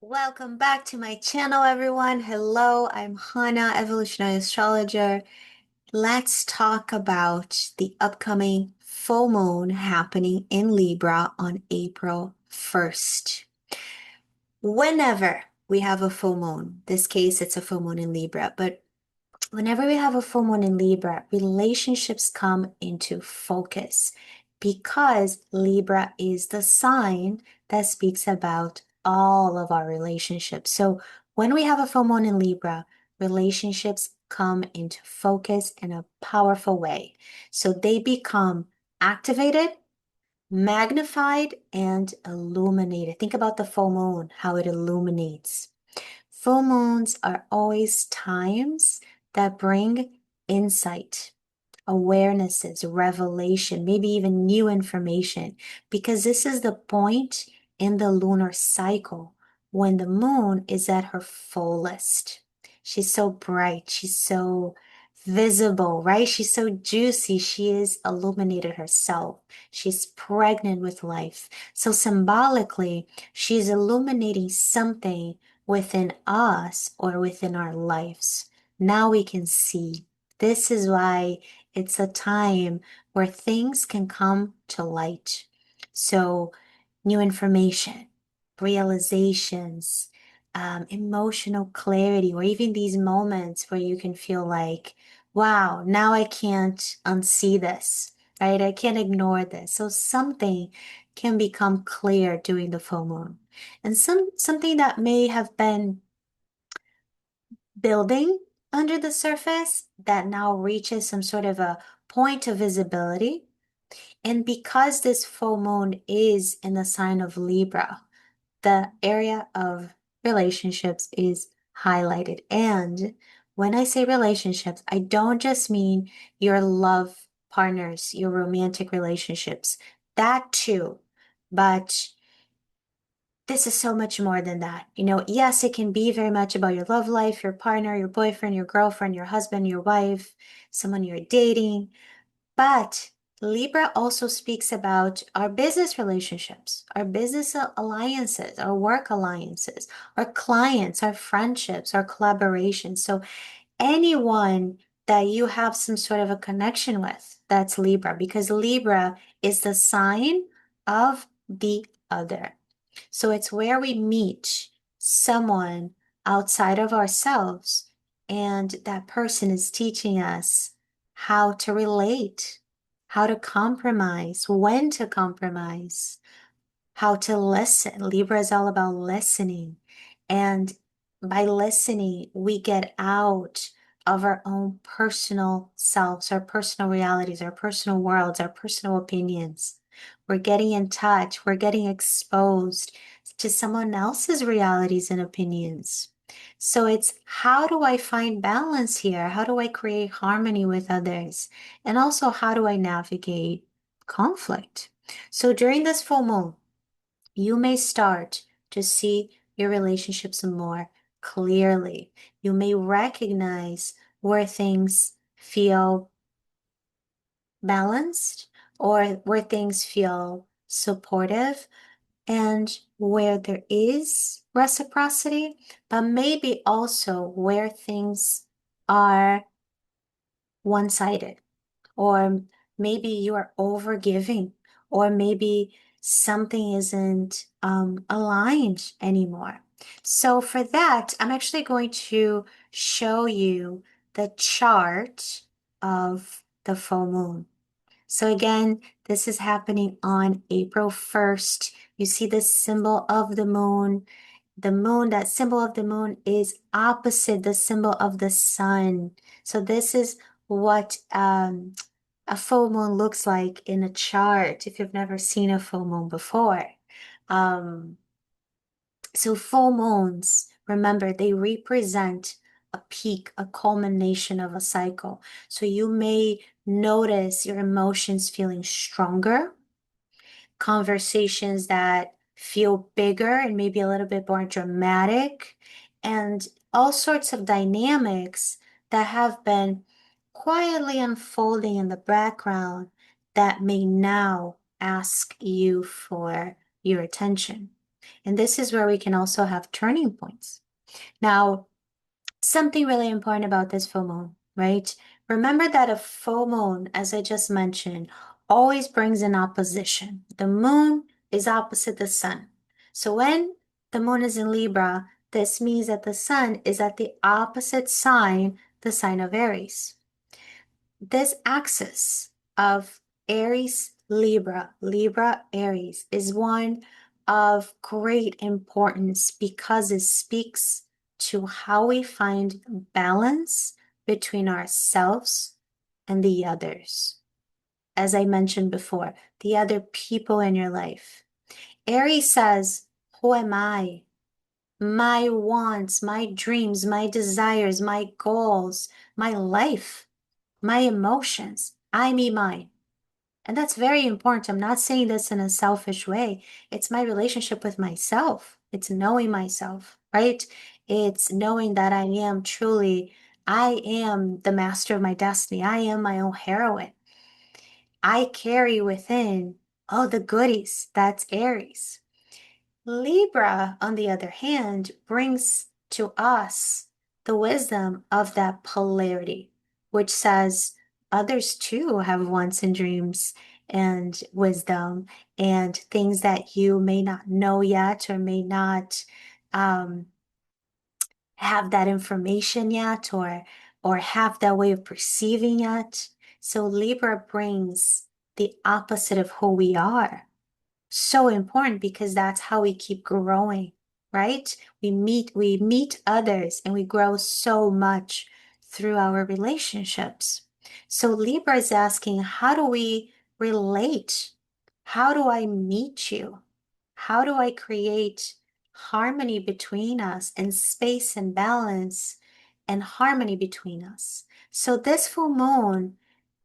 Welcome back to my channel, everyone. Hello, I'm Hannah, evolutionary astrologer. Let's talk about the upcoming full moon happening in Libra on April 1st. Whenever we have a full moon, this case it's a full moon in Libra, but whenever we have a full moon in Libra, relationships come into focus because Libra is the sign that speaks about all of our relationships. So when we have a full moon in Libra, relationships come into focus in a powerful way. So they become activated, magnified, and illuminated. Think about the full moon, how it illuminates. Full moons are always times that bring insight, awarenesses, revelation, maybe even new information, because this is the point in the lunar cycle when the moon is at her fullest. She's so bright, she's so visible, right? She's so juicy. She is illuminated herself. She's pregnant with life. So symbolically, she's illuminating something within us or within our lives. Now we can see. This is why it's a time where things can come to light. So, new information, realizations, emotional clarity, or even these moments where you can feel like, wow, now I can't unsee this, right? I can't ignore this. So something can become clear during the full moon. And something that may have been building under the surface that now reaches some sort of a point of visibility. And because this full moon is in the sign of Libra, the area of relationships is highlighted. And when I say relationships, I don't just mean your love partners, your romantic relationships, that too, but this is so much more than that. Yes, it can be very much about your love life, your partner, your boyfriend, your girlfriend, your husband, your wife, someone you're dating. But Libra also speaks about our business relationships, our business alliances, our work alliances, our clients, our friendships, our collaborations. So anyone that you have some sort of a connection with, that's Libra, because Libra is the sign of the other. So it's where we meet someone outside of ourselves, and that person is teaching us how to relate, how to compromise, when to compromise, how to listen. Libra is all about listening. And by listening, we get out of our own personal selves, our personal realities, our personal worlds, our personal opinions. We're getting in touch, we're getting exposed to someone else's realities and opinions. So it's how do I find balance here? How do I create harmony with others? And also, how do I navigate conflict? So during this full moon, you may start to see your relationships more clearly. You may recognize where things feel balanced or where things feel supportive and where there is reciprocity, but maybe also where things are one-sided, or maybe you are overgiving, or maybe something isn't aligned anymore. So for that, I'm actually going to show you the chart of the full moon. So again, this is happening on April 1st. You see the symbol of the moon. The moon, that symbol of the moon is opposite the symbol of the sun. So this is what a full moon looks like in a chart if you've never seen a full moon before. Um, so full moons, remember, they represent a peak, a culmination of a cycle. So you may notice your emotions feeling stronger, conversations that feel bigger and maybe a little bit more dramatic, and all sorts of dynamics that have been quietly unfolding in the background that may now ask you for your attention. And this is where we can also have turning points. Now, something really important about this full moon, right? Remember that a full moon, as I just mentioned, always brings an opposition. The moon is opposite the sun. So when the moon is in Libra, this means that the sun is at the opposite sign, the sign of Aries. This axis of Aries, Libra, Libra, Aries is one of great importance because it speaks to how we find balance between ourselves and the others. As I mentioned before, the other people in your life. Aries says, who am I? My wants, my dreams, my desires, my goals, my life, my emotions. I, me, mine. And that's very important. I'm not saying this in a selfish way. It's my relationship with myself. It's knowing myself, right? It's knowing that I am the master of my destiny. I am my own heroine. I carry within all the goodies. That's Aries. Libra, on the other hand, brings to us the wisdom of that polarity, which says others too have wants and dreams and wisdom and things that you may not know yet or may not um, have that information yet or have that way of perceiving yet. So Libra brings the opposite of who we are, so important because that's how we keep growing, right? We meet others and we grow so much through our relationships. So Libra is asking, how do we relate? How do I meet you? How do I create harmony between us and space and balance and harmony between us? So this full moon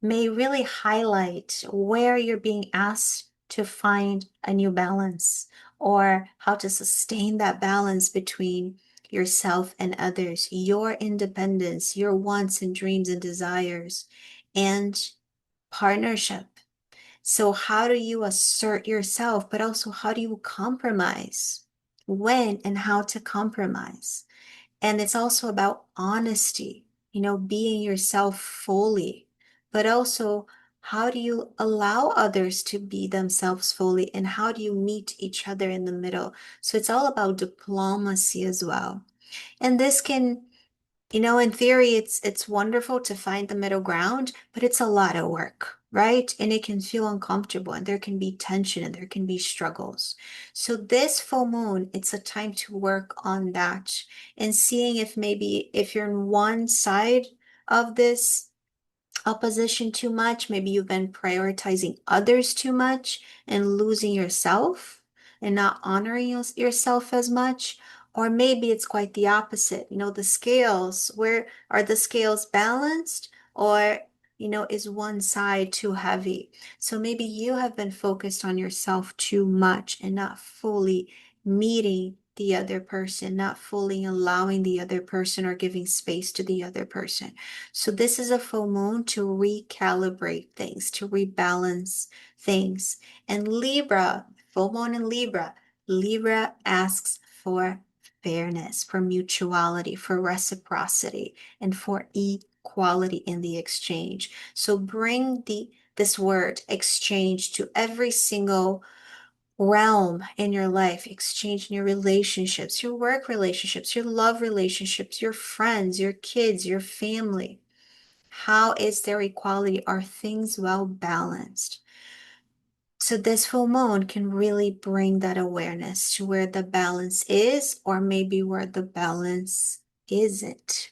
may really highlight where you're being asked to find a new balance or how to sustain that balance between yourself and others, your independence, your wants and dreams and desires, and partnership. So, how do you assert yourself, but also how do you compromise? When and how to compromise? And it's also about honesty, being yourself fully, but also how do you allow others to be themselves fully and how do you meet each other in the middle? So it's all about diplomacy as well. And this can, in theory, it's wonderful to find the middle ground, but it's a lot of work, right? And it can feel uncomfortable and there can be tension and there can be struggles. So this full moon, it's a time to work on that and seeing if maybe if you're on one side of this opposition too much. Maybe you've been prioritizing others too much and losing yourself and not honoring yourself as much. Or maybe it's quite the opposite. The scales, where are the scales balanced? Or, is one side too heavy? So maybe you have been focused on yourself too much and not fully meeting the other person, not fully allowing the other person or giving space to the other person. So this is a full moon to recalibrate things, to rebalance things. And Libra, full moon in Libra, Libra asks for fairness, for mutuality, for reciprocity, and for equality in the exchange. So bring this word exchange to every single realm in your life, exchange in your relationships, your work relationships, your love relationships, your friends, your kids, your family. How is there equality? Are things well balanced? So this full moon can really bring that awareness to where the balance is, or maybe where the balance isn't.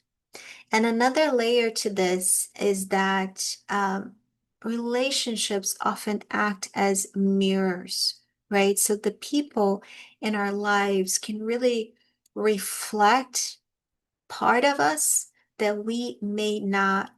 And another layer to this is that relationships often act as mirrors, right? So the people in our lives can really reflect part of us that we may not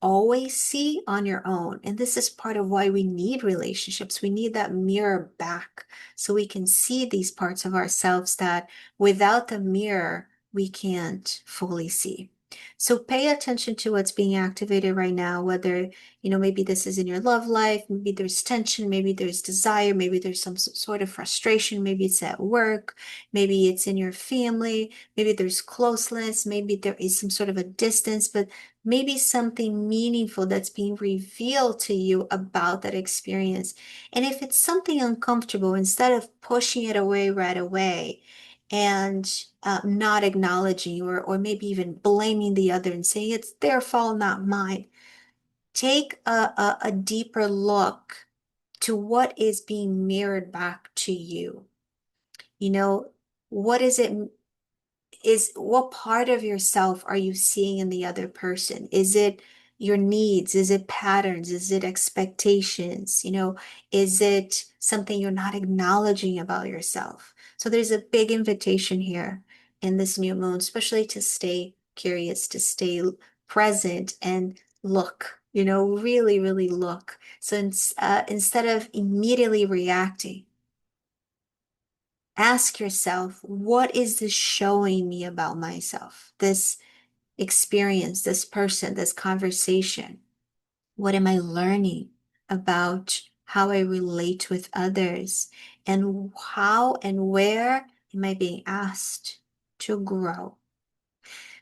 always see on your own. And this is part of why we need relationships. We need that mirror back so we can see these parts of ourselves that without the mirror, we can't fully see. So pay attention to what's being activated right now, whether, maybe this is in your love life, maybe there's tension, maybe there's desire, maybe there's some sort of frustration, maybe it's at work, maybe it's in your family, maybe there's closeness, maybe there is some sort of a distance, but maybe something meaningful that's being revealed to you about that experience. And if it's something uncomfortable, instead of pushing it away right away, and not acknowledging or maybe even blaming the other and saying it's their fault, not mine. Take a deeper look to what is being mirrored back to you. You know, what is it is what part of yourself are you seeing in the other person? Is it your needs? Is it patterns? Is it expectations? Is it something you're not acknowledging about yourself? So there's a big invitation here in this new moon, especially to stay curious, to stay present and look, really, really look. So instead of immediately reacting, ask yourself, what is this showing me about myself? This experience, this person, this conversation. What am I learning about how I relate with others? And how and where am I being asked to grow?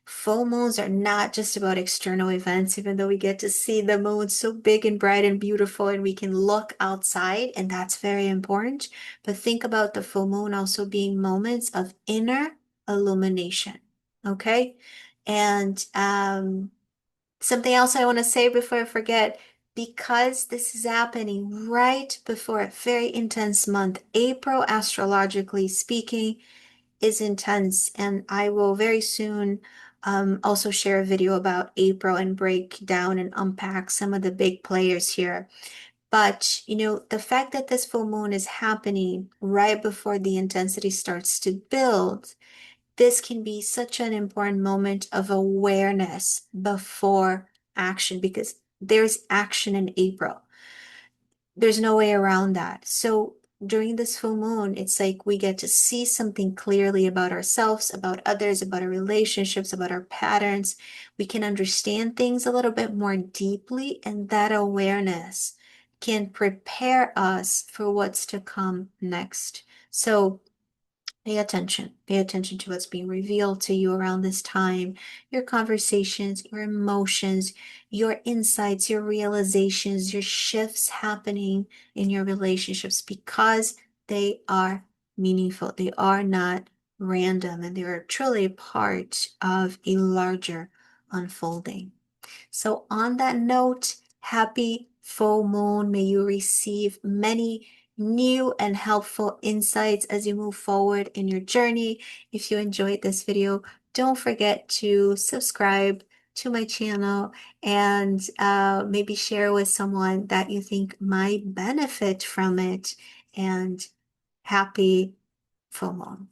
Full moons are not just about external events, even though we get to see the moon so big and bright and beautiful, and we can look outside, and that's very important. But think about the full moon also being moments of inner illumination. Okay. And something else I want to say before I forget, because this is happening right before a very intense month, April, astrologically speaking, is intense, and I will very soon also share a video about April and break down and unpack some of the big players here. But, the fact that this full moon is happening right before the intensity starts to build, this can be such an important moment of awareness before action because there's action in April. There's no way around that. So during this full moon, it's like we get to see something clearly about ourselves, about others, about our relationships, about our patterns. We can understand things a little bit more deeply, and that awareness can prepare us for what's to come next. So pay attention. Pay attention to what's being revealed to you around this time, your conversations, your emotions, your insights, your realizations, your shifts happening in your relationships because they are meaningful. They are not random and they are truly part of a larger unfolding. So, on that note, happy full moon. May you receive many new and helpful insights as you move forward in your journey. If you enjoyed this video, don't forget to subscribe to my channel and maybe share with someone that you think might benefit from it. And happy full moon.